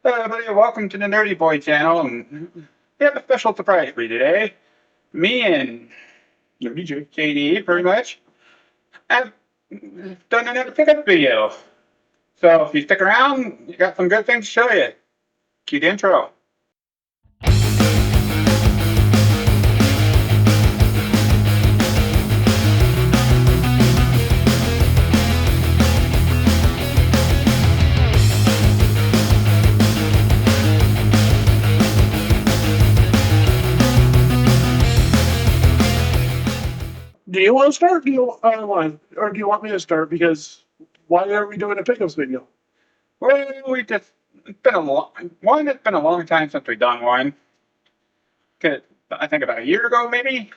Hello, everybody. Welcome to the Nurdie Boy channel, and we have a special surprise for you today. Me and Nurdie J. JD, pretty much, have done another pickup video. So if you stick around, you got some good things to show you. Cue the intro. Do you want to start? Do you or do you want me to start? Because why are we doing a Pick-Upz video? Well, it's been a it's been a long time since we've done one. I think about a year ago, maybe.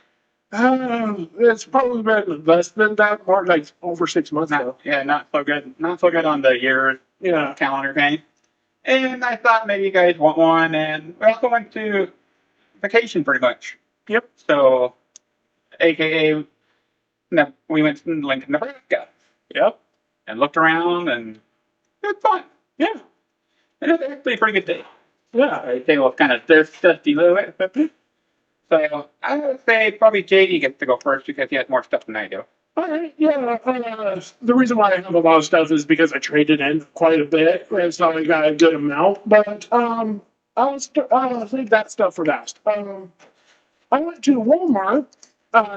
It's probably been less than that, more like over 6 months ago. Yeah, not so good. Not so good on the year calendar thing. And I thought maybe you guys want one, and we also went to vacation pretty much. Yep. So, AKA, we went to Lincoln, Nebraska. Yep. And looked around, and it was fun. Yeah. And it was actually a pretty good day. Yeah. I think it was kind of dusty a little bit. So, I would say probably JD gets to go first because he has more stuff than I do. All right. Yeah. The reason why I have a lot of stuff is because I traded in quite a bit, and so I got a good amount. But I'll save that stuff for last. I went to Walmart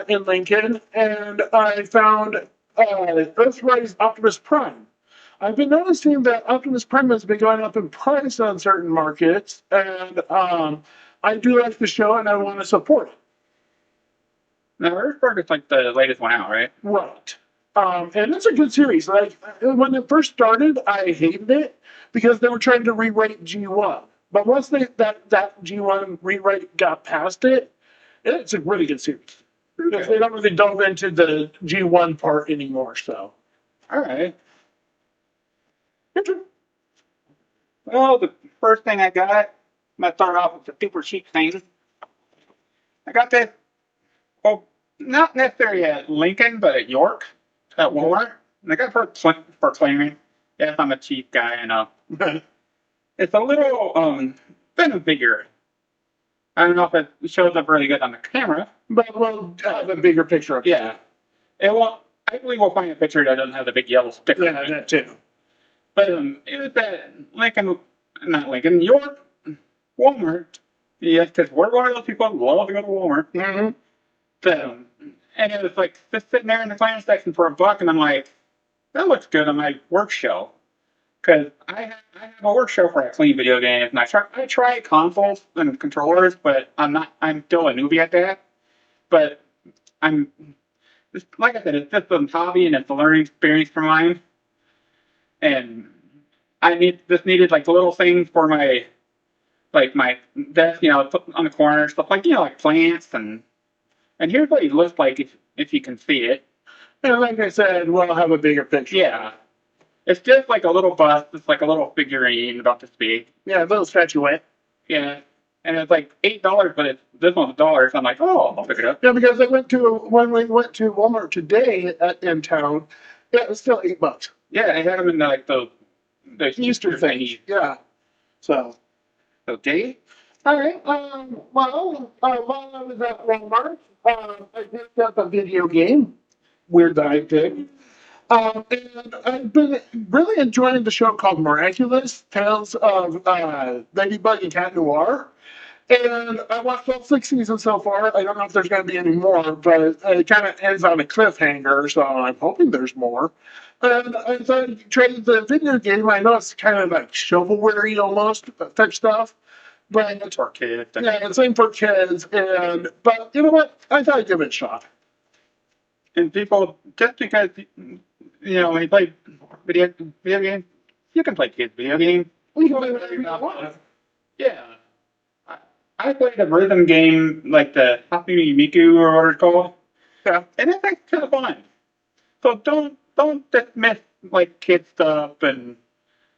in Lincoln, and I found Earthrise Optimus Prime. I've been noticing that Optimus Prime has been going up in price on certain markets, and I do like the show, and I want to support it. Now, Earthburg is like the latest one out, right? Right. And it's a good series. Like, when it first started, I hated it because they were trying to rewrite G1. But once that G1 rewrite got past it, it's a really good series. Because they don't really delve into the G1 part anymore, so. All right. Well, the first thing I got, I'm going to start off with the super cheap thing. I got this, well, not necessarily at Lincoln, but at York, at Walmart. And I got it for clearing. Yes, I'm a cheap guy, I know. It's a little, Venom figure. I don't know if it shows up really good on the camera. But we'll have a bigger picture of it. Yeah. It won't, I believe we'll find a picture that doesn't have the big yellow sticker. Yeah, that too. But it was at not Lincoln, York, Walmart. Yes, because we're one of those people who love to go to Walmart. Mm-hmm. So, and it was like just sitting there in the clearance section for $1, and I'm like, that looks good on my work show. Because I have a work show for a clean video games, and I try consoles and controllers, but I'm still a newbie at that. But like I said, it's just a hobby and it's a learning experience for mine. And I needed like little things for my desk, on the corner, stuff like, like plants and here's what he looks like if you can see it. And like I said, we'll have a bigger picture. Yeah. It's just like a little bust. It's like a little figurine about this big. Yeah, a little statuette. Yeah. And it's like $8, but this one's $1. So I'm like, oh, I'll pick it up. Yeah, because when we went to Walmart today in town, it was still $8. Yeah, they had them in like the Easter things. Yeah. So Jay? All right. While I was at Walmart, I picked up a video game. Weird that I did. And I've been really enjoying the show called Miraculous Tales of Ladybug and Cat Noir. And I watched all 6 seasons so far. I don't know if there's going to be any more, but it kind of ends on a cliffhanger, so I'm hoping there's more. And as I traded the video game, I know it's kind of like shovelware almost type stuff. But it's for kids. Yeah, it's same for kids. But you know what? I thought I'd give it a shot. And people, just because when you play video games, you can play kids video games. You can play whatever you want. Yeah. I played a rhythm game like the Happy Miku or what it's called. Yeah. And it's like kind of fun. So don't dismiss like kid stuff and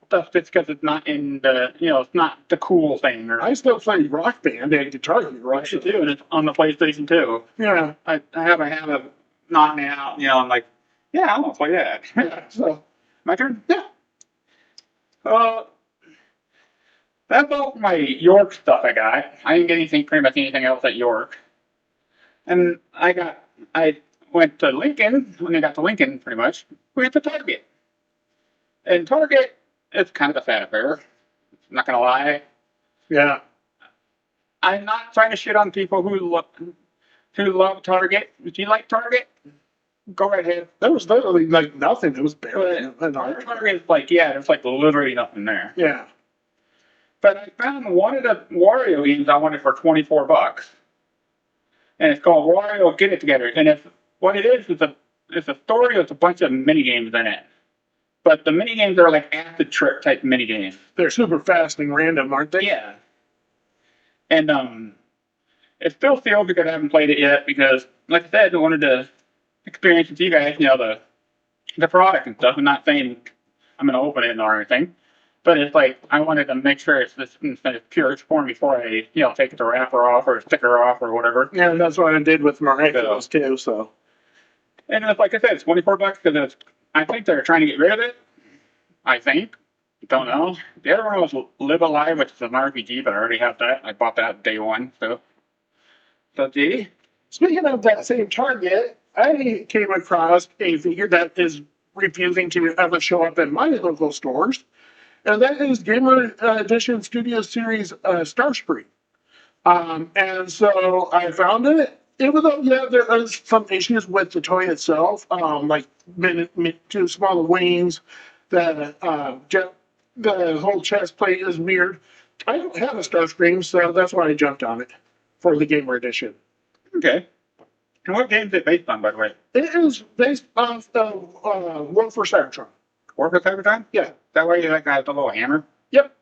stuff just because it's not in the it's not the cool thing. Or I still play Rock Band and Guitar Hero. Right, too, and it's on the PlayStation 2. Yeah. I have a knock me out, I'm like, yeah, I want to play that. Yeah. So my turn? Yeah. That's all my York stuff I got. I didn't get anything, pretty much anything else at York. And I went to Lincoln. When I got to Lincoln, pretty much, we went to Target. And Target, it's kind of a sad affair. I'm not gonna lie. Yeah. I'm not trying to shit on people who love Target. If you like Target, go right ahead. There was literally like nothing. It was barely. But our Target is like, yeah, there's like literally nothing there. Yeah. But I found one of the Wario games I wanted for $24. And it's called Wario Get It Together. And what it is it's a story with a bunch of mini games in it. But the mini games are like acid trip type mini games. They're super fast and random, aren't they? Yeah. And it's still sealed because I haven't played it yet because, like I said, I wanted to experience with you guys, the product and stuff. I'm not saying I'm going to open it or anything. But it's like, I wanted to make sure it's this pure form before I, take the wrapper off or sticker off or whatever. Yeah, that's what I did with Miraculous too, so. And it's like I said, it's $24 because I think they're trying to get rid of it. I think. Don't know. The other one was Live Alive, which is an RPG, but I already have that. I bought that day one, so. So, gee. Speaking of that same Target, I came across a figure that is refusing to ever show up in my local stores. And that is Gamer Edition Studio Series Starscream. And so I found it. Even though, yeah, there are some issues with the toy itself, like too small wings, the whole chest plate is weird. I don't have a Starscream, so that's why I jumped on it for the Gamer Edition. Okay. And what game is it based on, by the way? It is based off of War for Cybertron. War for Cybertron? Yeah. Is that why you like the little hammer? Yep.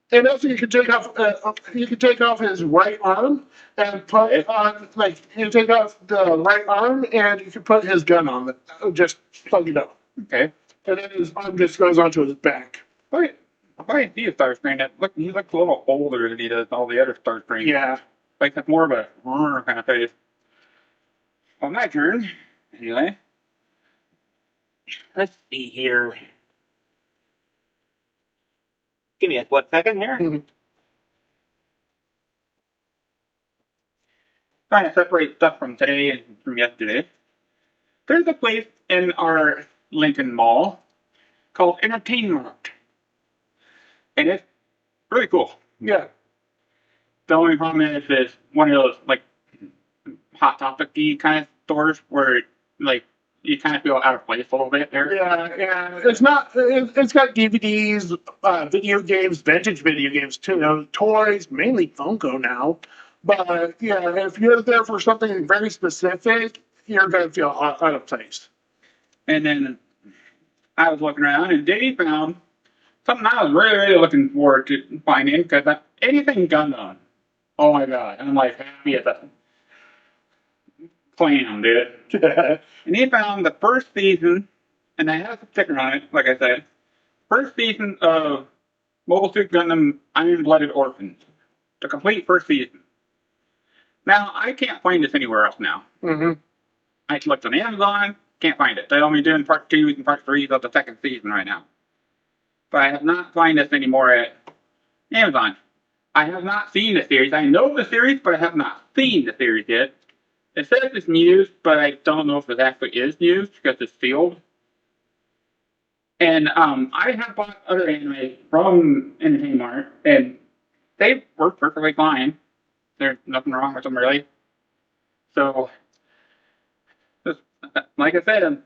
And also, you can take off his right arm and put it on, like, you take off the right arm and you can put his gun on it. Just plug it up. Okay. And then his arm just goes onto his back. Why see a Starscream? He looks a little older than he does all the other Starscreams. Yeah. Like that's more of a kind of face. Well, my turn. Anyway. Let's see here. Give me a split second here. Trying to separate stuff from today and from yesterday. There's a place in our Lincoln Mall called Entertainment. And it's really cool. Yeah. The only problem is it's one of those like Hot Topic-y kind of stores where like you kind of feel out of place a little bit there. Yeah. It's not. It's got DVDs, video games, vintage video games too. Toys, mainly Funko now. But yeah, if you're there for something very specific, you're gonna feel out of place. And then I was looking around and Dave found something I was really, really looking forward to finding because anything Gundam. Oh my god! I'm like happy as a clam, dude. And he found the first season, and I have a sticker on it, like I said. First season of Mobile Suit Gundam Iron-Blooded Orphans. The complete first season. Now, I can't find this anywhere else now. I looked on Amazon, can't find it. They're only doing part 2 and part 3 of the second season right now. But I have not found this anymore at Amazon. I have not seen the series. I know the series, but I have not seen the series yet. It says it's news, but I don't know if it actually is news because it's sealed. And I have bought other anime from Entertainment, and they work perfectly fine. There's nothing wrong with them, really. So, just, like I said, I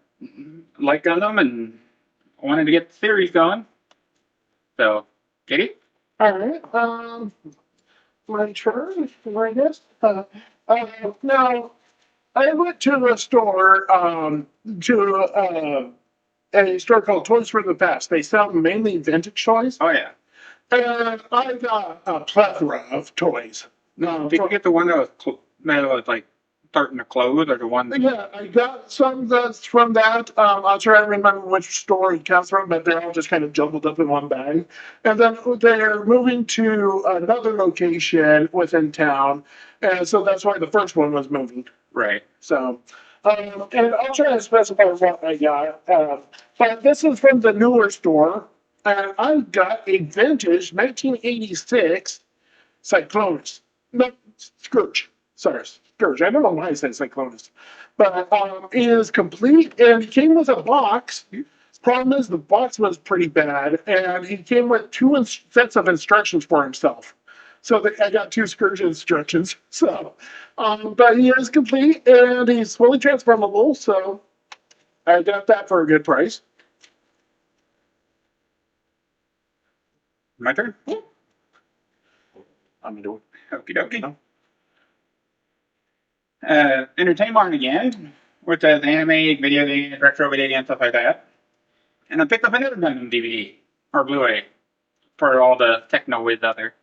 like Gundam and wanted to get the series going. So, Katie? All right. My turn, I guess. Now, I went to a store, a store called Toys for the Past. They sell mainly vintage toys. Oh, yeah. And I got a plethora of toys. No, did you get the one that was like starting to close, or the one? Yeah, I got some that's from that. I'll try to remember which store it comes from, but they're all just kind of jumbled up in one bag. And then they're moving to another location within town, and so that's why the first one was moving. Right. So, and I'll try to specify what I got. But this is from the newer store. and I got a vintage 1986 Cyclonus. No, Scourge. Sorry, Scourge. I don't know why I said Cyclonus. But it is complete, and it came with a box. Problem is, the box was pretty bad, and he came with two sets of instructions for himself. So I got two Scourge instructions. So, but he is complete, and he's fully transformable, so I got that for a good price. My turn. I'm gonna do it. Okie dokie. Entertainment again, which has anime, video games, retro video games, stuff like that. And I picked up another Gundam DVD or Blu-ray for all the techno whiz out there.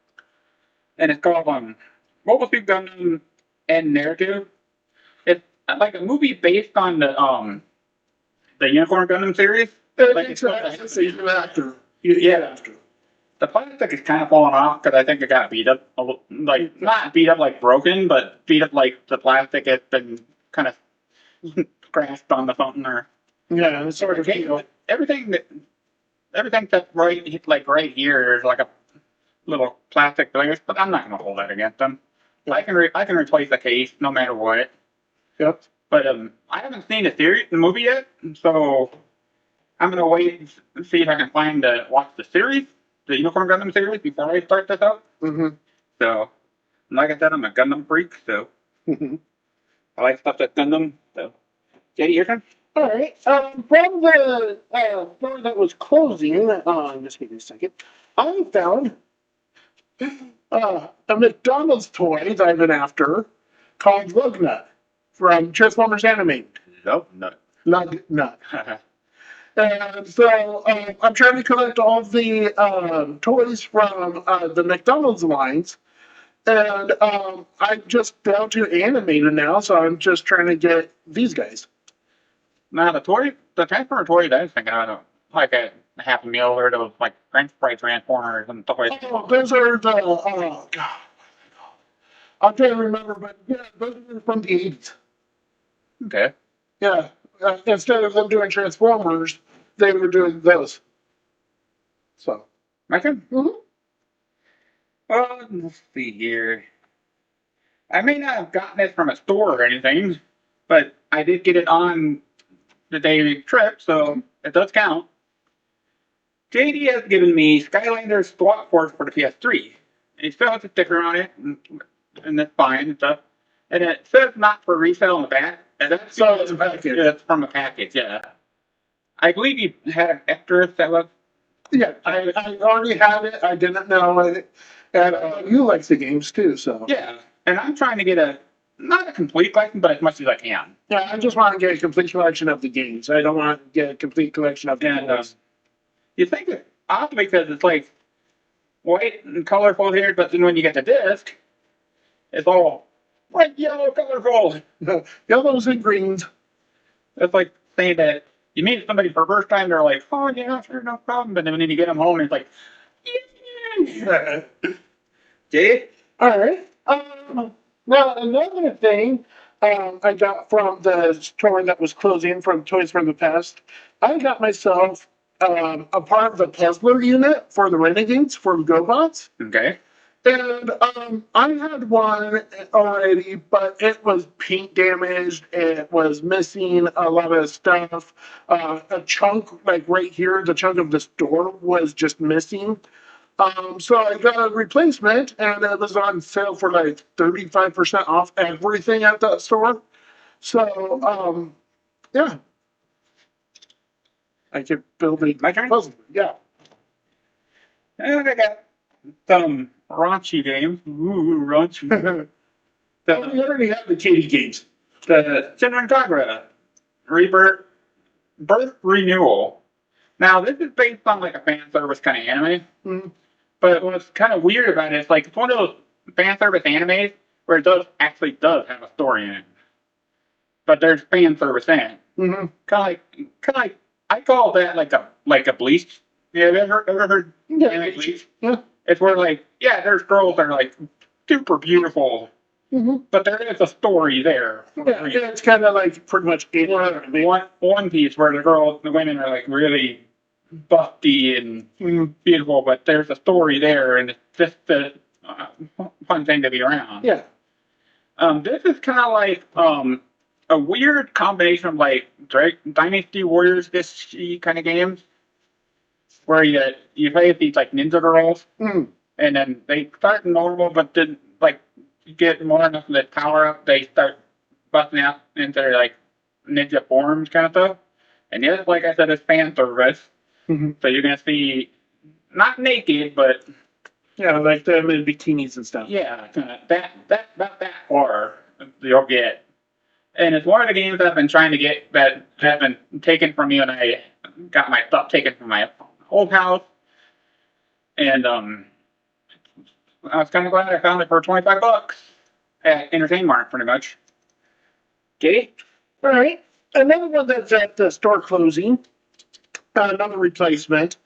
And it's called Mobile Suit Gundam and Narrative. It's like a movie based on the Unicorn Gundam series. Like It's after. Yeah. The plastic is kind of falling off because I think it got beat up, like not beat up like broken, but beat up like the plastic has been kind of scratched on the phone or Yeah, it's sort of everything that's right here is like a little plastic glaze, but I'm not gonna hold that against them. I can replace the case no matter what. Yep. But I haven't seen the movie yet, so I'm gonna wait and see if I can find watch the series, the Unicorn Gundam series, before I start this out. Mm-hmm. So, like I said, I'm a Gundam freak, so I like stuff that's Gundam. So, JD, your turn. All right. From the store that was closing, just give me a second, I found a McDonald's toy that I've been after called Lugnut from Transformers Animated. Nope, no. Lugnut. And so I'm trying to collect all the toys from the McDonald's lines. And I'm just down to animated now, so I'm just trying to get these guys. Now the Transformer toy that I was thinking of, like a half a meal or those like French fry Transformers and toys. Oh, those are the, God, I'm trying to remember, but yeah, those are from the 80s. Okay. Yeah, instead of them doing Transformers, they were doing those. So. My turn? Mm-hmm. Let's see here. I may not have gotten it from a store or anything, but I did get it on the day trip, so it does count. JD has given me Skylander's SWAT Force for the PS3. And he still has a sticker on it, and that's fine and stuff. And it says not for resale on the back. And that's So it's a package. Yeah, it's from a package, yeah. I believe you had an extra that was. Yeah, I already had it. I didn't know it. And you like the games too, so. Yeah, and I'm trying to get not a complete collection, but as much as I can. Yeah, I just want to get a complete collection of the games. I don't want to get a complete collection of the And games. you think it odd because it's like white and colorful here, but then when you get the disc, it's all white, yellow, colorful. Yellows and greens. It's like saying that you meet somebody for the first time, they're like, oh yeah, sure, no problem. But then when you get them home, it's like, yeah. Jay? All right. Now, another thing I got from the store that was closing from Toys from the Past, I got myself a part of the puzzler unit for the Renegades from GoBots. Okay. And I had one already, but it was paint damaged. It was missing a lot of stuff. A chunk, like right here, the chunk of this door was just missing. So I got a replacement, and it was on sale for like 35% off everything at that store. So, yeah. I could build a My turn? puzzle. Yeah. And I got some raunchy games. Ooh, raunchy. We already have the Katie games. The Shinran Kagura Rebirth Birth Renewal. Now, this is based on like a fan service kind of anime. Mhm. But what's kind of weird about it is like it's one of those fan service animes where it does have a story in it. But there's fan service in it. Mm-hmm. Kind of like I call that like a Bleach. Yeah, have you ever heard anime Bleach? Yeah. It's where like there's girls that are like super beautiful, Mm-hmm. but there is a story there. Yeah, it's kind of like pretty much One Piece where the women are like really busty and beautiful, but there's a story there, and it's just a fun thing to be around. Yeah. This is kind of like a weird combination of like Dynasty Warriors this kind of games, where you play with these like ninja girls, Mm. and then they start normal, but then like you get more enough of the power up, they start busting out into their like ninja forms kind of stuff. And yes, like I said, it's fan service, Mm-hmm. so you're gonna see not naked, but Yeah, like them in bikinis and stuff. yeah, that about that far you'll get. And it's one of the games I've been trying to get that have been taken from me when I got my stuff taken from my old house. And I was kind of glad I found it for $25 at Entertainment Mart, pretty much. Okay. All right. Another one that's at the store closing. Another replacement.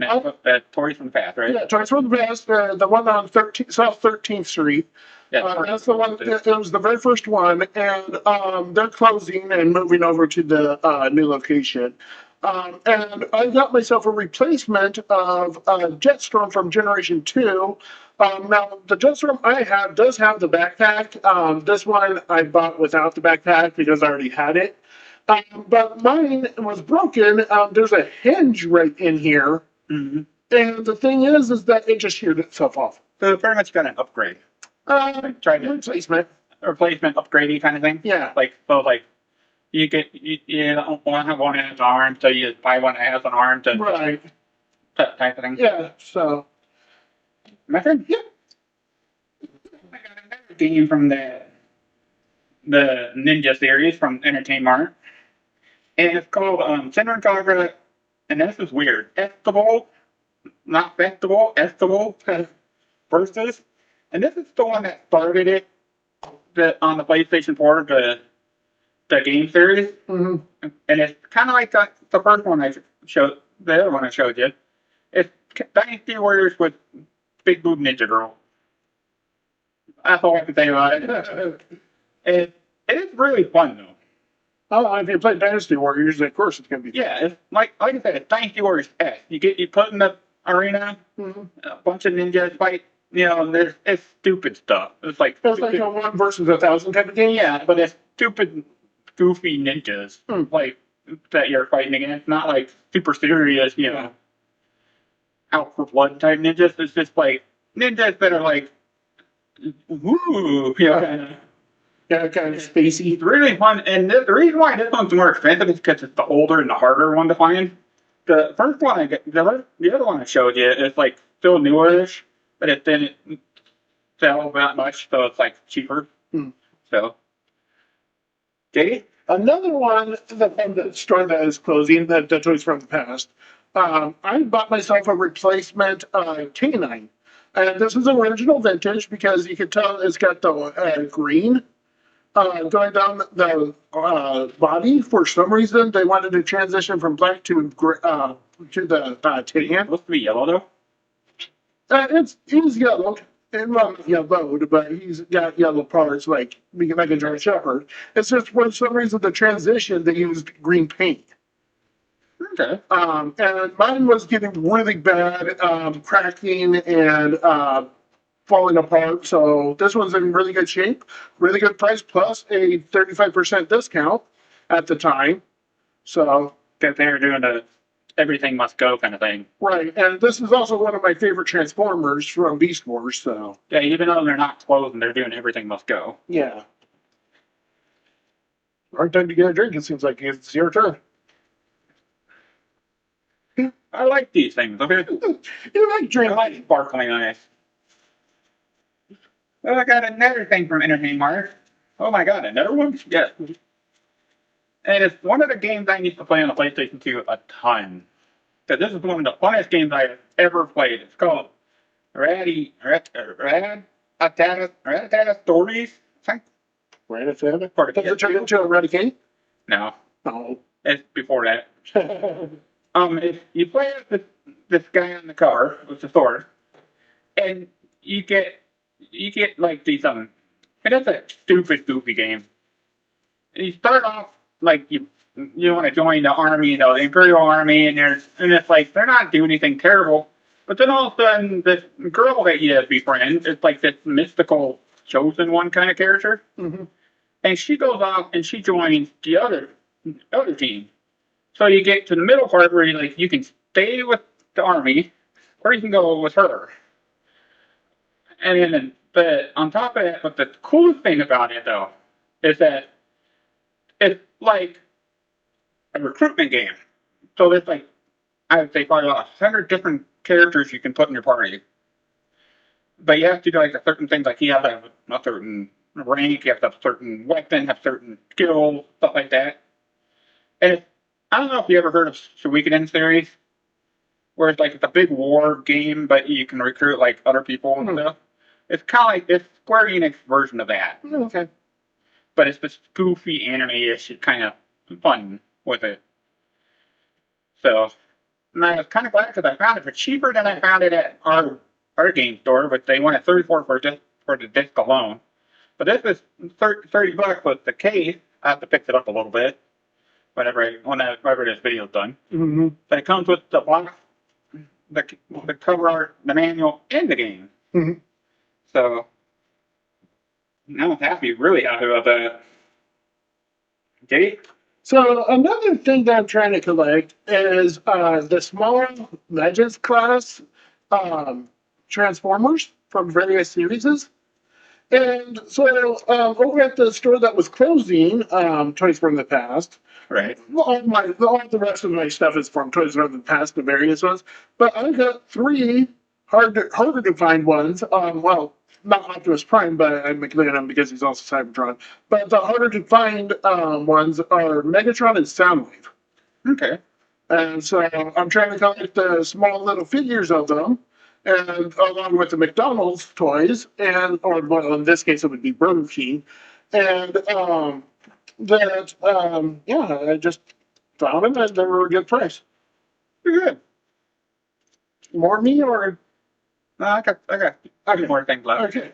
Toys from the past, right? Yeah, Toys from the Past. The one on South 13th Street. Yeah, That's the one. It was the very first one, and they're closing and moving over to the new location. And I got myself a replacement of Jetstorm from Generation 2. Now, the Jetstorm I have does have the backpack. This one I bought without the backpack because I already had it. But mine was broken. There's a hinge right in here. Mm-hmm. And the thing is that it just sheared itself off. So pretty much got an upgrade. Tried to Replacement. Replacement upgradey kind of thing. Yeah. Like you don't want to have one that has an arm, so you buy one that has an arm to Right. that type of thing. Yeah. So. My friend. Yeah. I got another game from the Ninja series from Entertainment Mart, and it's called Cinder and Conquer. And this is weird. Festival, not festival, Festival versus. And this is the one that started it on the PlayStation 4, the game series. Mm-hmm. And it's kind of like the first one I showed, the other one I showed you. It's Dynasty Warriors with Big Boob Ninja Girl. That's all I can say about it. It is really fun though. Oh, if you play Dynasty Warriors, of course it's gonna be. Yeah, it's like I said, it's Dynasty Warriors S. You put in the arena, Mm-hmm. a bunch of ninjas fight. You know, it's stupid stuff. It's like a 1 versus 1,000 type of game. yeah, but it's stupid, goofy ninjas like that you're fighting against. Not like super serious, out for blood type ninjas. It's just like ninjas that are like, woo, Yeah, kind of spacey. It's really fun. And the reason why this one's more expensive is because it's the older and the harder one to find. The first one the other one I showed you is like still newish, but it didn't sell that much, so it's like cheaper. So, Katie? Another one from the store that is closing, the Toys from the Past. I bought myself a replacement canine. And this is original vintage because you can tell it's got the green going down the body. For some reason, they wanted to transition from black to the tan. Supposed to be yellow though? He's yellow. And not yellowed, but he's got yellow parts like a German Shepherd. It's just for some reason the transition they used green paint. Okay. And mine was getting really bad, cracking and falling apart. So this one's in really good shape, really good price, plus a 35% discount at the time. So Because they were doing the everything must go kind of thing. right, and this is also one of my favorite Transformers from Beast Wars. So Yeah, even though they're not closed and they're doing everything must go. yeah. All right, time to get a drink. It seems like it's your turn. I like these things. Okay. You like I drink? like sparkling ice. Well, I got another thing from Entertainment Mart. Oh my god, another one? Yes. And it's one of the games I used to play on the PlayStation 2 a ton. Because this is one of the funnest games I've ever played. It's called Ratata Stories. I think. Rat-a-tat? For the Does it kids. turn into a Raticate? No, No. it's before that. If you play as this guy on the cover with the sword, and you get like these and it's a stupid goofy game. And you start off like you you want to join the army, you know, the Imperial Army, and it's like they're not doing anything terrible, but then all of a sudden this girl that you befriend is like this mystical chosen one kind of character, Mm-hmm. and she goes off and she joins the other team. So you get to the middle part where you can stay with the army, or you can go with her. And then, but on top of that, but the coolest thing about it though is that it's like a recruitment game. So there's like I would say probably about 100 different characters you can put in your party. But you have to do like a certain things, like you have a certain rank, you have to have a certain weapon, have certain skills, stuff like that. And I don't know if you ever heard of Suikoden series, where it's a big war game, but you can recruit like other people and stuff. It's kind of like this Square Enix version of that. Okay. But it's this goofy anime-ish kind of fun with it. So, and I was kind of glad because I found it for cheaper than I found it at our game store, but they wanted 34 for the disc alone. But this is $30 with the case. I have to fix it up a little bit whenever this video's done. Mm-hmm. But it comes with the box, the cover art, the manual, and the game. Mm-hmm. So now I'm happy, really happy about that. Jay? So another thing that I'm trying to collect is the small Legends class Transformers from various series. And so over at the store that was closing, Toys from the Past, Right. all the rest of my stuff is from Toys from the Past, the various ones. But I got three harder to find ones. Well, not Optimus Prime, but I'm including him because he's also Cybertron. But the harder to find ones are Megatron and Soundwave. Okay. And so I'm trying to collect the small little figures of them, and along with the McDonald's toys, or well, in this case it would be Burger King, and I just found them and they were a good price. Pretty good. More me or No, I got a few more things left. okay?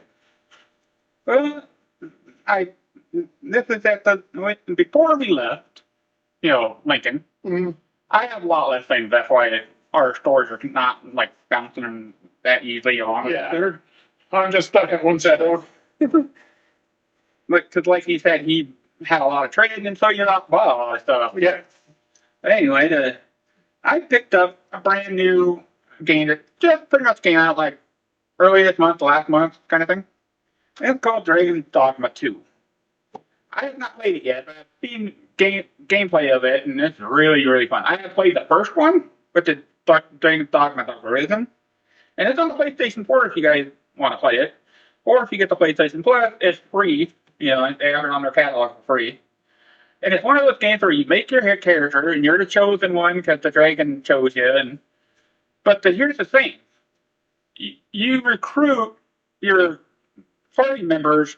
This is before we left, Lincoln. Mm, I have a lot less things. That's why our stores are not like bouncing them that easily along. yeah, I'm just stuck at one set. Because like he said, he had a lot of trade, and so you're not bought a lot of stuff. Yeah. But anyway, I picked up a brand new game that just pretty much came out like early this month, last month, kind of thing. It's called Dragon's Dogma 2. I have not played it yet, but I've seen gameplay of it, and it's really, really fun. I have played the first one with the Dragon's Dogma Risen, and it's on the PlayStation 4 if you guys want to play it. Or if you get the PlayStation Plus, it's free. They have it on their catalog for free. And it's one of those games where you make your character, and you're the chosen one because the dragon chose you. But here's the thing. You recruit your party members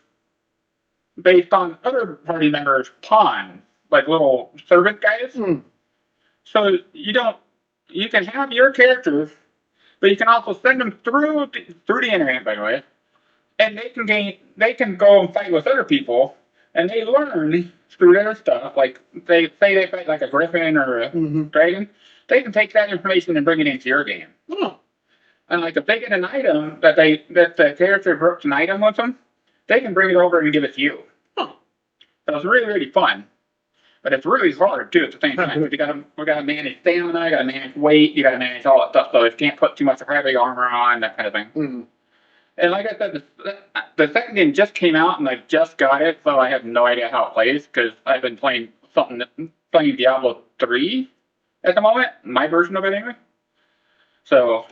based on other party members' pawns, like little servant guys. Mm. So you can have your characters, but you can also send them through the internet, by the way, and they can go and fight with other people, and they learn through their stuff. Like they fight like a griffin or a dragon, they can take that information and bring it into your game. Oh. And like if they get an item that the character brooks an item with them, they can bring it over and give it to you. Oh. So it's really, really fun. But it's really hard too at the same time. We gotta manage stamina, you gotta manage weight, you gotta manage all that stuff. So you can't put too much heavy armor on, that kind of thing. Mm. And like I said, the second game just came out and I just got it, so I have no idea how it plays because I've been playing Diablo 3 at the moment, my version of it anyway. So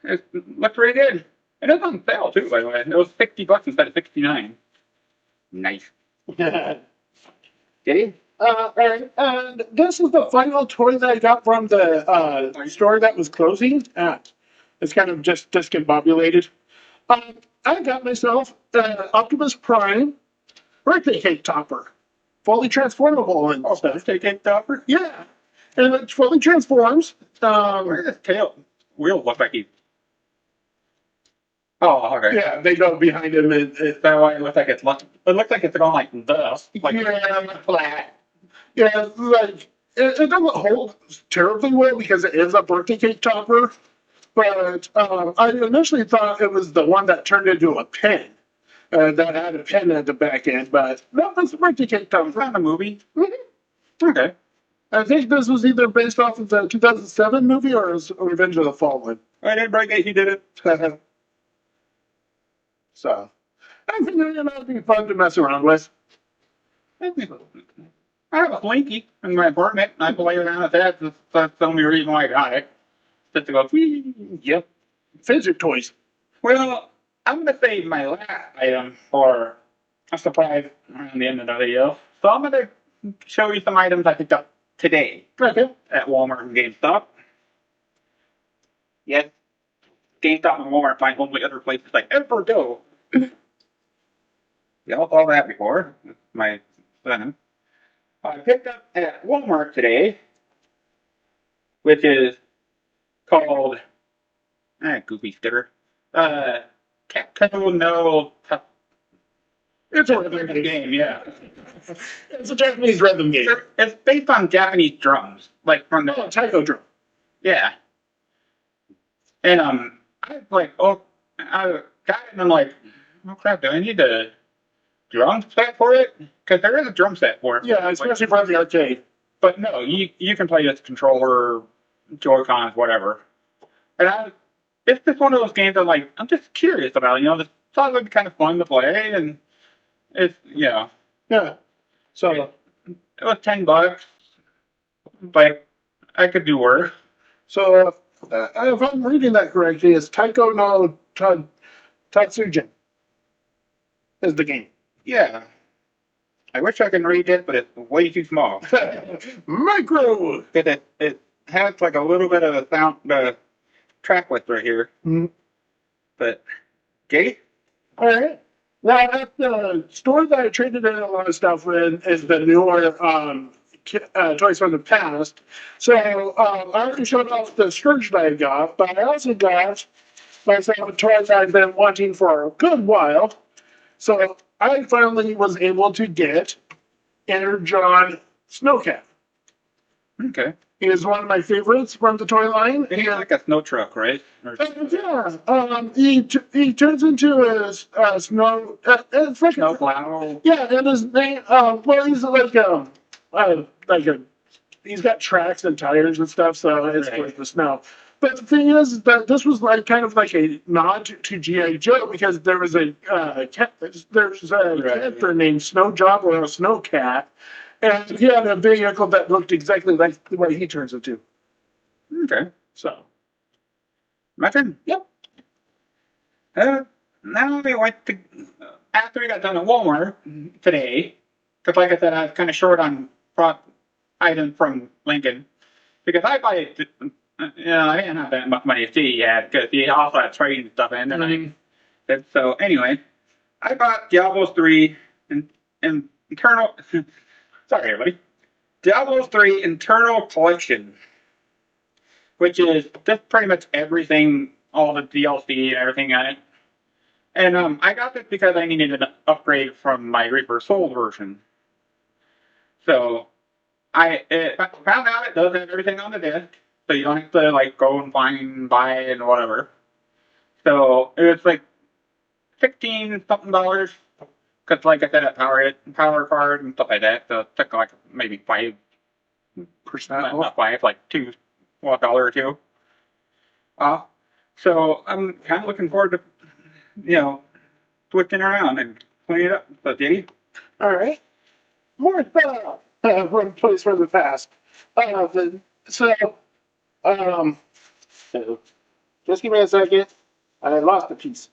it looks really good. And it's on sale too, by the way. It was $60 instead of $69. Nice. Did And this is the final toy that I got from the store that was closing. It's kind of just discombobulated. I got myself Optimus Prime birthday cake topper, fully transformable and stuff. Birthday cake topper? Yeah, and it fully transforms. Where does tail wheel look like he? Oh, okay. Yeah, they go behind him, and Is that why it looks like it looks like it's going like this, like yeah, flat. Yeah, like it doesn't hold terribly well because it is a birthday cake topper. But I initially thought it was the one that turned into a pen. That had a pen at the back end, but no, that's a birthday cake topper. It's not a movie. Mhm. Okay. I think this was either based off of the 2007 movie or Revenge of the Fallen. I didn't break it. He did it. So, I think it'd be fun to mess around with. I have a Slinky in my apartment. I play around with that. That's the only reason why I got it. Just to go, whee. Yep. Fidget toys. Well, I'm going to save my last item for a surprise around the end of the video. So I'm going to show you some items I picked up today Okay. at Walmart and GameStop. Yes, GameStop and Walmart find only other places I ever go. Y'all saw that before. My son. I picked up at Walmart today, which is called goofy sticker. Capco no. It's a Rhythm game, yeah. It's a Japanese rhythm game. It's based on Japanese drums, like from the taiko drum. yeah. And I was like, oh, I got it, and I'm like, oh crap, do I need a drum set for it? Because there is a drum set for it. Yeah, especially for the arcade. But no, you can play this controller, Joy-Cons, whatever. And it's just one of those games I'm just curious about. Just thought it would be kind of fun to play, and it's Yeah. So it was $10, but I could do worse. So if I'm reading that correctly, it's Taiko no Tatsujin is the game. Yeah. I wish I could read it, but it's way too small. Micro. It has like a little bit of a sound track list right here. Mm. But Jay? All right. Now at the store that I traded in a lot of stuff in is the newer toys from the past. So I already showed off the Scourge that I got, but I also got myself a toy that I've been wanting for a good while. So I finally was able to get Energon Snowcat. Okay. He is one of my favorites from the toy line. He's like a snow truck, right? Yeah. He turns into a snow. It's like Snow plow. Yeah, and his name. Well, he's he's got tracks and tires and stuff, so it's for the snow. But the thing is that this was kind of like a nod to G.I. Joe because there was a character named Snow Job or a Snow Cat, and he had a vehicle that looked exactly like the way he turns into. Okay. So, My turn? Yep. Now we went to, after we got done at Walmart today, because like I said, I was kind of short on items from Lincoln, because I buy it, I didn't have that much money to see yet, because he also had trading stuff in, and so anyway, I bought Diablo 3 and internal, sorry everybody, Diablo 3 Internal Collection, which is just pretty much everything, all the DLC and everything on it. And I got this because I needed an upgrade from my Reaper Soul version. So I found out it does have everything on the disc, so you don't have to go and buy and whatever. So it was like $16 something, because like I said, it power card and stuff like that. So it took maybe 5%, not 5, like $2, well, $1 or $2 off. So I'm kind of looking forward to switching around and cleaning it up. So, Jenny? All right. More stuff from Toys from the Past. Just give me a second. I lost a piece.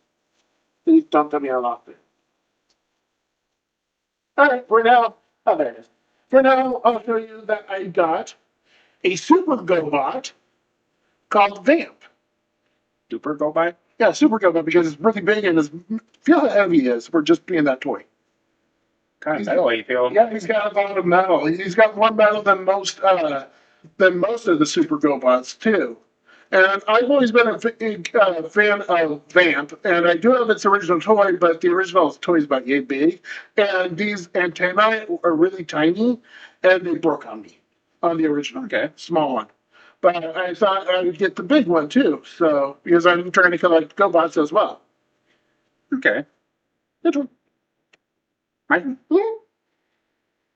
Please don't tell me I lost it. All right, for now, there it is. For now, I'll show you that I got a Super GoBot called Vamp. Super Go By? Yeah, Super GoBot because it's really big and feel how heavy he is for just being that toy. Kind of metal you feel. Yeah, he's got a lot of metal. He's got more metal than most of the Super GoBots too. And I've always been a fan of Vamp, and I do have its original toy, but the original toy is about yay big. And these antennae are really tiny, and they broke on me on the original, Okay. small one. But I thought I would get the big one too, so because I'm trying to collect GoBots as well. Okay. Good one. Right.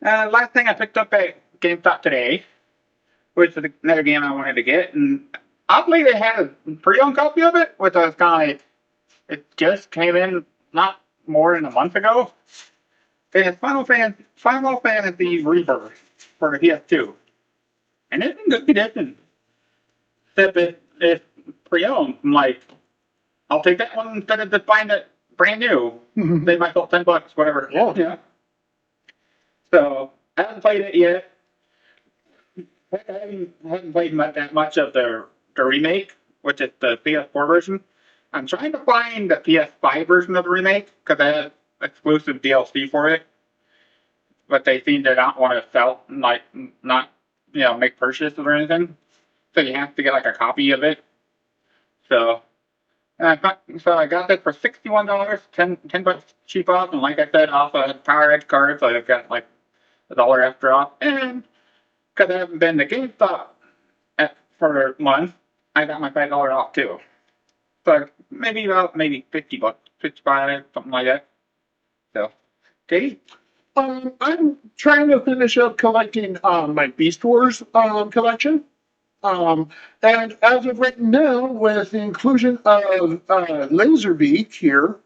Last thing I picked up at GameStop today, which is another game I wanted to get, and oddly they had a pre-owned copy of it, which I was kind of like, it just came in not more than a month ago. It's Final Fantasy Rebirth for the PS2, and it's in good condition. Except it's pre-owned. I'm like, I'll take that one instead of just buying it brand new. Save myself $10, whatever. Yeah. So I haven't played it yet. I haven't played that much of the remake, which is the PS4 version. I'm trying to find the PS5 version of the remake because I have exclusive DLC for it, but they seem to not want to sell, like not make purchases or anything. So you have to get like a copy of it. So I got this for $61, 10 bucks cheap off, and like I said, also had Power Edge card, so I've got like $1 extra off. And because I haven't been to GameStop for a month, I got my $5 off too. So maybe 50 bucks, 55, something like that. So, Katie? I'm trying to finish up collecting my Beast Wars collection. And as of right now, with the inclusion of Laserbeak here,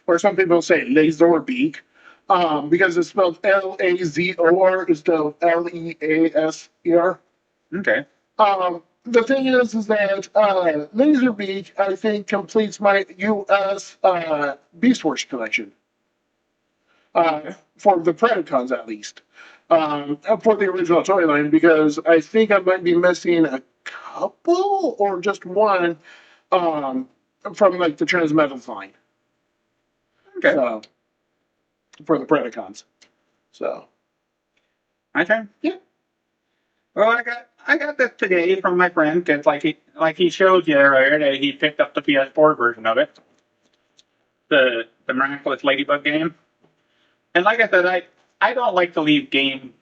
or some people say Laserbeak, because it's spelled Lazor instead of Leaser. Okay. The thing is that Laserbeak, I think, completes my US Beast Wars collection. For the Predacons, at least. For the original toy line, because I think I might be missing a couple or just one from like the Transmetals line. Okay. So, for the Predacons. So. My turn? Yeah. Well, I got this today from my friend. It's like he showed you earlier that he picked up the PS4 version of it, the Miraculous Ladybug game. And like I said, I don't like to leave game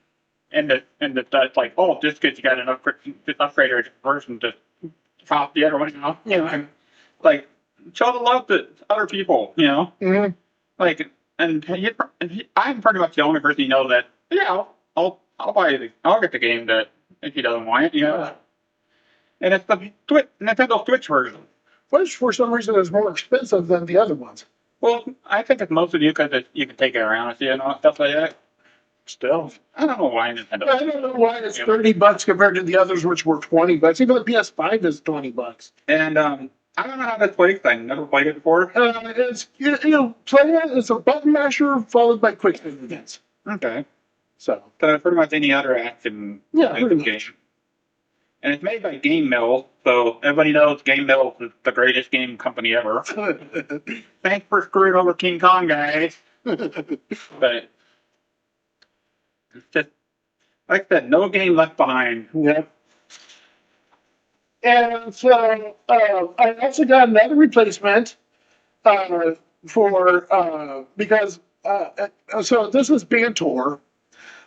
in the it's like, oh, just because you got an upgraded version to top the other one, and like show the love to other people, Mm-hmm. like, and I'm pretty much the only person you know that, yeah, I'll get the game that if he doesn't want it, and it's the Nintendo Switch version. Which, for some reason, is more expensive than the other ones. Well, I think it's mostly because you can take it around with you and stuff like that. Still. I don't know why Nintendo. I don't know why it's $30 compared to the others, which were $20. Even the PS5 is $20. And I don't know how this plays. I never played it before. It's play it. It's a button masher followed by quick save events. Okay. So pretty much any other action game. And it's made by Game Mill, so everybody knows Game Mill is the greatest game company ever. Thanks for screwing over King Kong, guys. But it's just, like I said, no game left behind. Yep. And so I also got another replacement for because so this is Bantor,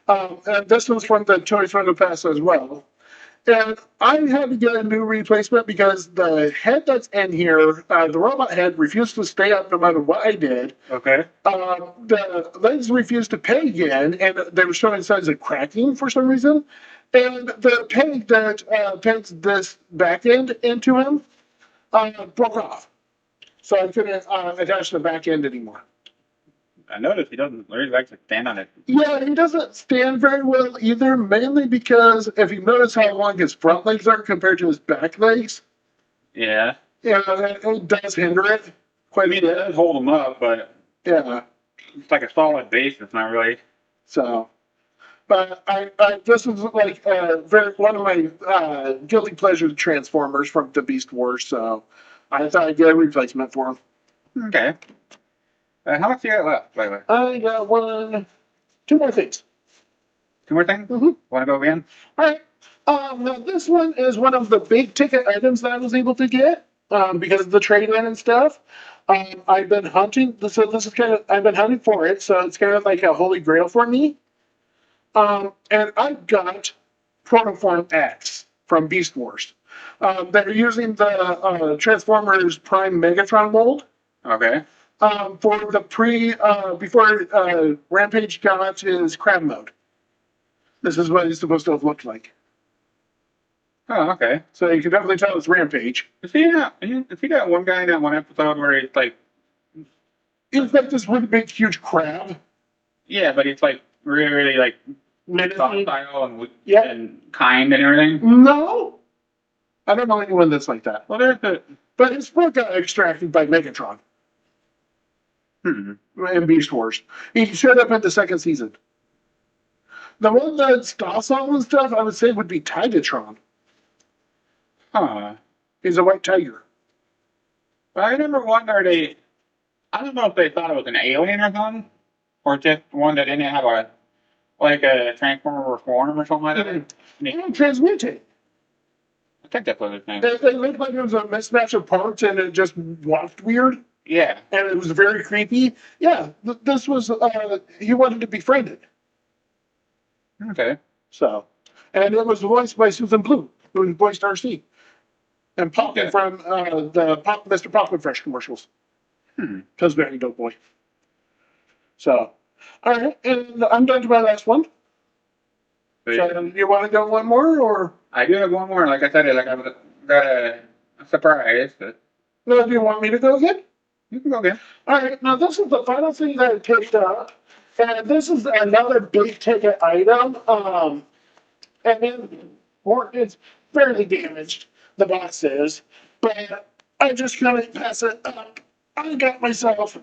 and this was from the Toys from the Past as well. And I had to get a new replacement because the head that's in here, the robot head, refused to stay up no matter what I did. Okay. The legs refused to peg in, and they were showing signs of cracking for some reason. And the peg that pegs this back end into him broke off. So I couldn't attach the back end anymore. I noticed he doesn't really like to stand on it. Yeah, he doesn't stand very well either, mainly because if you notice how long his front legs are compared to his back legs. Yeah. Yeah, it does hinder it quite a bit. It does hold him up, but yeah, it's like a solid base. It's not really. So, but I this is like one of my guilty pleasure Transformers from the Beast Wars. So I thought I'd get a replacement for him. Okay. How much do you got left, by the way? I got two more things. Two more things? Mm-hmm. Want to go again? All right. Now this one is one of the big ticket items that I was able to get because of the trade-in and stuff. I've been hunting, so this is I've been hunting for it, so it's kind of like a holy grail for me. And I got Protoform X from Beast Wars. They're using the Transformers Prime Megatron mold. Okay. For the before Rampage got his crab mode. This is what he's supposed to have looked like. Oh, okay. So you can definitely tell it's Rampage. Is he that one guy in that one episode where he's like, He's like this really big, huge crab. yeah, but he's like really like Menacing. docile and Yeah. and kind and everything. No, I don't know anyone that's like that. Well, there's the But his foot got extracted by Megatron in Beast Wars. He showed up in the second season. The one that's docile and stuff, I would say, would be Tigatron. huh. He's a white tiger. But I remember one where I don't know if they thought it was an alien or something, or just one that didn't have a transformer form or something like that. And transmutate. I think that's what his name. They looked like it was a mismatch of parts and it just walked weird. Yeah. And it was very creepy. Yeah, this was, he wanted to befriend it. Okay. So, and it was voiced by Susan Blue, who voiced RC. And Poppin from the Mr. Poppin Fresh commercials. Because very dope boy. So, all right, and I'm done to my last one. So, you want to go one more, or? I do have one more. Like I said, like I've got a surprise. But No, do you want me to go again? you can go again. All right, now this is the final thing that I picked up, and this is another big ticket item. And it's fairly damaged, the box is, but I just couldn't pass it up. I got myself.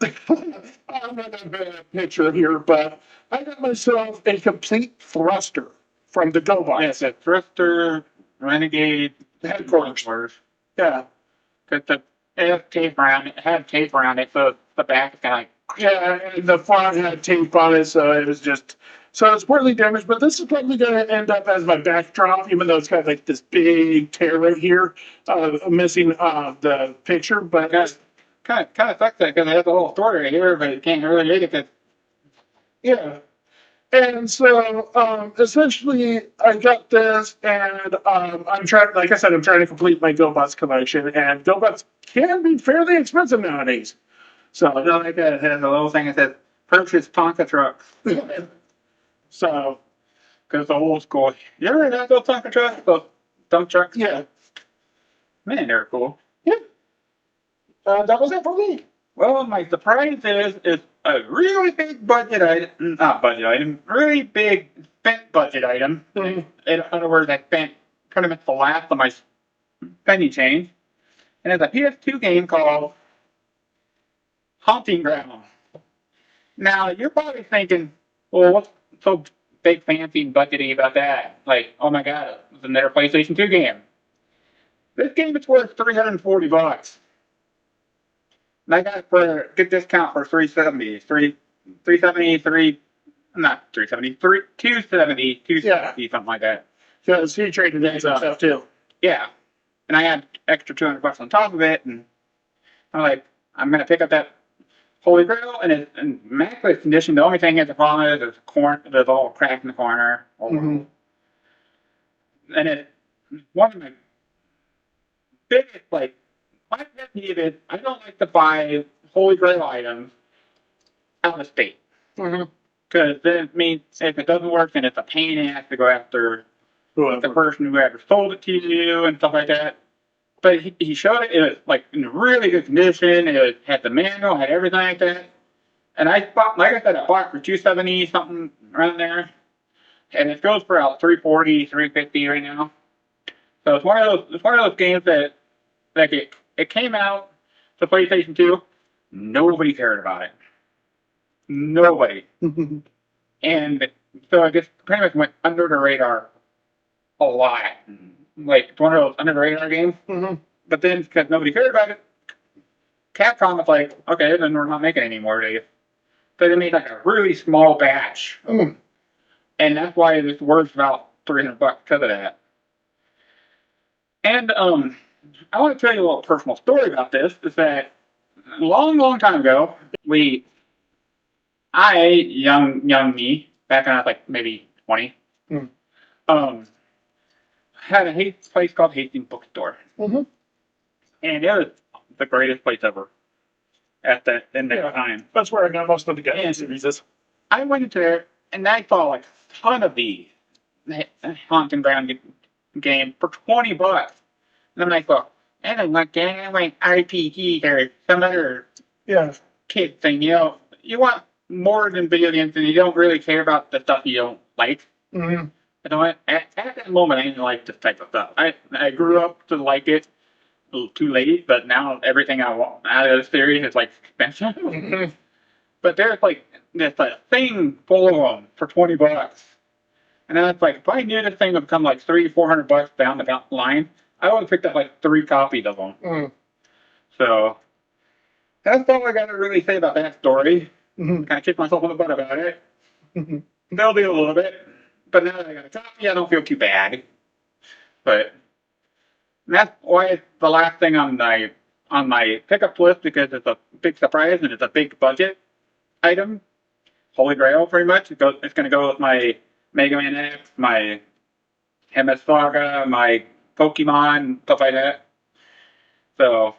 I'm not gonna put a picture here, but I got myself a complete thruster from the GoBots. Yes, a Thruster Renegade Headquarters. Yeah. Because it had tape around it. It had tape around it, so the back is kind of Yeah, and the front had tape on it, so it was just. So it's poorly damaged, but this is probably going to end up as my backdrop, even though it's got like this big tear right here, missing the picture. But kind of sucks that because it has the whole story right here, but you can't really read it because yeah. And so essentially, I got this, and I'm trying. Like I said, I'm trying to complete my GoBots collection, and GoBots can be fairly expensive nowadays. So like that. It has a little thing that says "Purchase Tonka trucks." So, Because the old school. You ever had those Tonka trucks? Those dump trucks? yeah. Man, they're cool. Yeah. That was it for me. Well, my surprise is a really big budget item. Not budget item. Really big spent budget item. In other words, I spent pretty much the last of my spending change. And it's a PS2 game called Haunting Ground. Now, you're probably thinking, well, what's so big, fancy, and budgety about that? Like, oh my god, it's another PlayStation 2 game. This game is worth $340. And I got it for a good discount for $370. $270, $270, something like that. Because he traded in some stuff too. Yeah. And I had extra $200 on top of it, and I'm like, I'm gonna pick up that Holy Grail, and it's in immaculate condition. The only thing that's a problem is there's all crack in the corner. And it's one of my biggest, like, my pet peeve is I don't like to buy Holy Grail items out of state. Because then it means if it doesn't work, then it's a pain in the ass to go after the person who ever sold it to you and stuff like that. But he showed it was like in really good condition. It had the manual, had everything like that. And I bought, like I said, I bought it for $270 something around there, and it goes for about $340, $350 right now. So it's one of those games that like it came out to PlayStation 2, nobody cared about it. Nobody. And so I just pretty much went under the radar a lot. Like, it's one of those under the radar games. But then, because nobody cared about it, Capcom was like, okay, then we're not making any more of these. So they made like a really small batch. And that's why it's worth about $300 because of that. And I want to tell you a little personal story about this. Is that a long, long time ago, young me, back when I was like maybe 20. Mm. Had a place called Hastings Bookstore, Mm-hmm. and it was the greatest place ever at in that Yeah. time. That's where I got most of the game And series. I went into there, and I saw like a ton of these Haunting Ground game for $20. And I'm like, well, I don't want that. I want RPG or some other Yeah. kid thing. You want more than video games, and you don't really care about the stuff you don't like. Mm-hmm. You know what? At that moment, I didn't like this type of stuff. I grew up to like it a little too late, but now everything I want out of the series is like expensive. Mm-hmm. But there's like this thing full of them for $20. And then it's like, if I knew this thing would come like $300-400 down the line, I would have picked up like 3 copies of them. Mm. So that's all I got to really say about that story. Mm-hmm. Kind of kicked myself in the butt about it. Mm-hmm. They'll do a little bit, but now that I got a copy, I don't feel too bad. But that's why it's the last thing on my pickup list, because it's a big surprise and it's a big budget item. Holy Grail, pretty much. It's going to go with my Mega Man X, my MS Saga, my Pokemon, stuff like that. So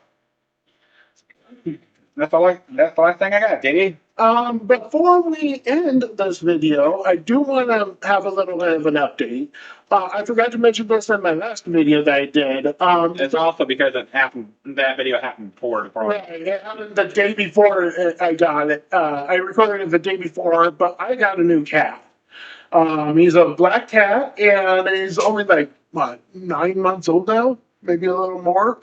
that's the last thing I got, Diddy. Before we end this video, I do want to have a little bit of an update. I forgot to mention this in my last video that I did. It's also because that video happened before the program. Right, it happened the day before I got it. I recorded it the day before, but I got a new cat. He's a black cat, and he's only like, what, 9 months old now? Maybe a little more.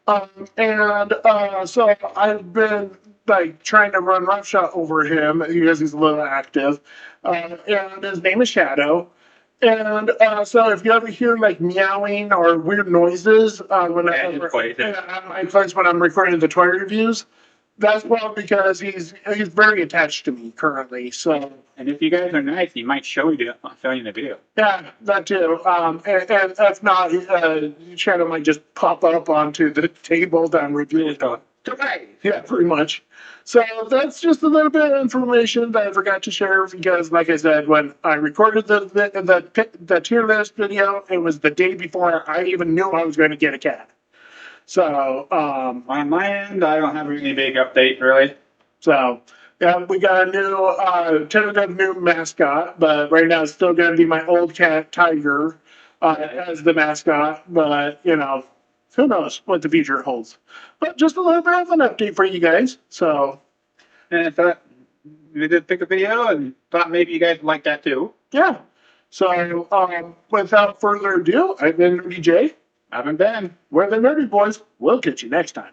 So I've been like trying to run roughshod over him because he's a little active. And his name is Shadow. And so if you ever hear like meowing or weird noises at my place when I'm recording the toy reviews, that's well because he's very attached to me currently. So, and if you guys are nice, he might show you the video. Yeah, that too. And if not, Shadow might just pop up onto the table that I'm reviewing. Yeah, pretty much. So that's just a little bit of information that I forgot to share because, like I said, when I recorded the tier list video, it was the day before I even knew I was going to get a cat. So on my end, I don't have any big update really. So yeah, we got a new tentative new mascot, but right now it's still going to be my old cat Tiger as the mascot. But you know, who knows what the future holds. But just a little bit of an update for you guys. So, and I thought we did pick a video and thought maybe you guys would like that too. Yeah. So without further ado, I've been Nurdie J. I've been Ben. We're the Nurdie Boyz. We'll catch you next time.